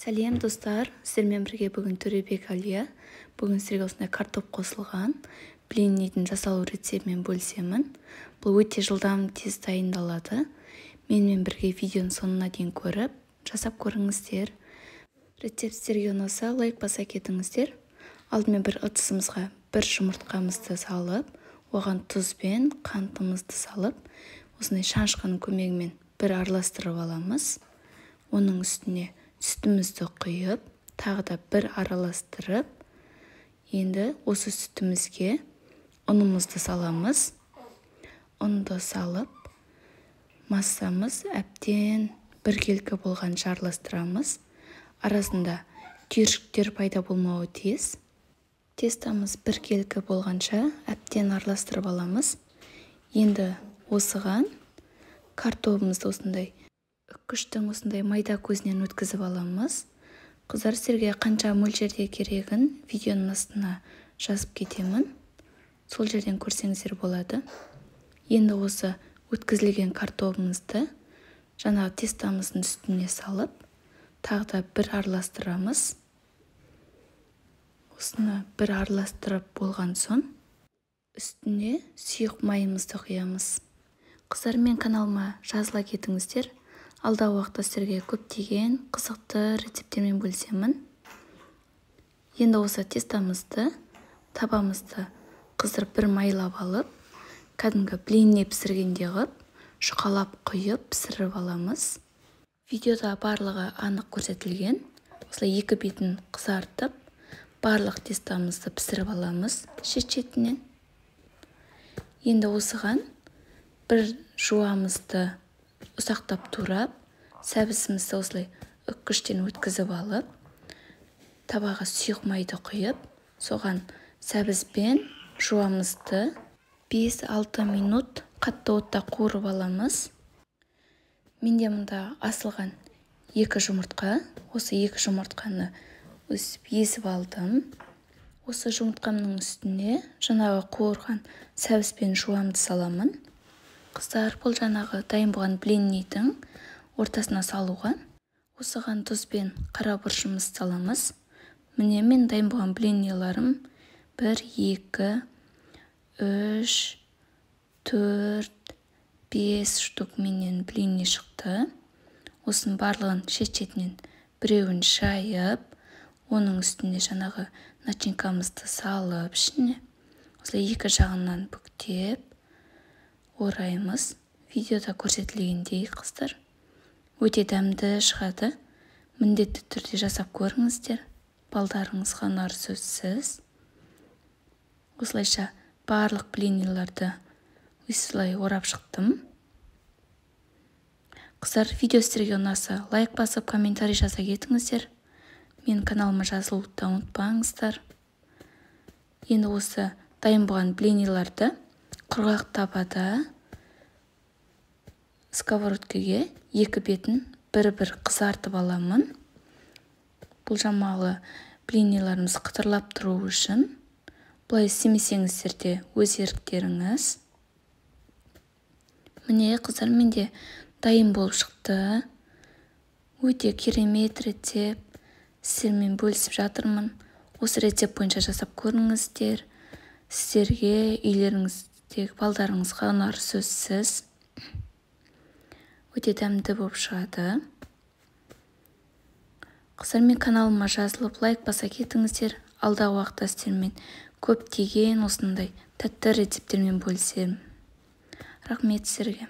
Сәлем достар, сіздермен бірге бүгін Төребек Әлия. Бүгін сіздерге осындай картоп қосылған блиннидің жасалу рецептімен бөлісемін. Бұл өте жылдам тез дайындалады. Менімен бірге видеоның соңына дейін көріп, жасап көріңіздер. Рецепт сіздерге ұнаса, лайк баса кетіңіздер. Алдымен бір ыдысымызға бір жұмыртқамызды салып, оған тұз бен қантымызды салып, осындай шанышқының көмегімен бір араластырып аламыз. Оның үстіне сүтімізді құйып, тағы да бір араластырып, енді осы сүтімізге ұнымызды саламыз. Ұнды салып, массамыз әбден біркелкі болған араластырамыз. Арасында түйіршіктер пайда болмауы тиіс. Тестамыз біркелкі болғанша әбден араластырып аламыз. Енді осыған картопымызды осындай үккіштің осындай майда көзінен өткізіп аламыз. Қыздар, сіздерге қанша мөлшерде керегін видеоның астына жазып кетемін. Сол жерден көрсеңіздер болады. Енді осы өткізілген картопымызды жаңағы тестамыздың үстіне салып, тағы да бір араластырамыз. Осыны бір араластырып болған соң, үстіне сұйық майымызды құямыз. Қыздар, мен каналыма жазыла кетіңіздер. Алдағы уақытта сіздерге көптеген қызықты рецепттермен бөлісемін. Енді осы тестамызды, табамызды қыздырып бір майлап алып, кәдімгі блинни пісіргенде ғып, жұқалап құйып пісіріп аламыз. Видеода барлығы анық көрсетілген. Осылай екі бетін қызартып, барлық тестамызды пісіріп аламыз шет-шетінен. Енді осыған бір жуамызды ұсақтап турап, сәбізімізді осылай үккіштен өткізіп алып, табаға сұйық майды құйып, соған сәбізбен жуамызды 5-6 минут қатты отта қуырып аламыз. Менде мұнда асылған 2 жұмыртқа. Осы 2 жұмыртқаны езіп алдым. Осы жұмыртқамның үстіне жаңағы қуырған сәбізбен жуамды саламын. Қыздар, бұл жаңағы дайын болған блиннидің ортасына салуға. Осыған тұз бен қара бұрышымызды саламыз. Міне мен дайын болған блинниларым 1, 2, 3, 4, 5 штук менен блинни шықты. Осының барлығын шет-шетінен біреуін шайып, оның үстіне жаңағы начинкамызды салып, ішіне осылай екі жағынан бүктеп ораймыз. Видеода көрсетілгендей, қыздар, өте дәмді шығады. Міндетті түрде жасап көріңіздер. Балдарыңызға ұнар сөзсіз. Осылайша барлық блинниларды осылай орап шықтым. Қыздар, видео сіздерге ұнаса, лайк басып, комментарий жаза кетіңіздер. Мен каналыма жазылуды ұмытпаңыздар. Енді осы дайын болған блинниларды құрғақ табада сковородкеге екі бетін бір-бір қызартып аламын. Бұл жамалы блинниларымыз қытырлап тұру үшін. Бұлай істемесеңіздер де өз еріктеріңіз. Міне, қыздар, менде дайын болып шықты. Өте керемет рецепт. Сіздермен бөлісіп жатырмын. Осы рецепт бойынша жасап көріңіздер. Сіздерге, үйлеріңіздегі балдарыңызға ұнар сөзсіз. Өте дәмді болып шығады. Қыздар, мен каналыма жазылып, лайк баса кетіңіздер. Алдағы уақытта сіздермен көптеген осындай тәтті рецепттермен бөлісемін. Рахмет сіздерге.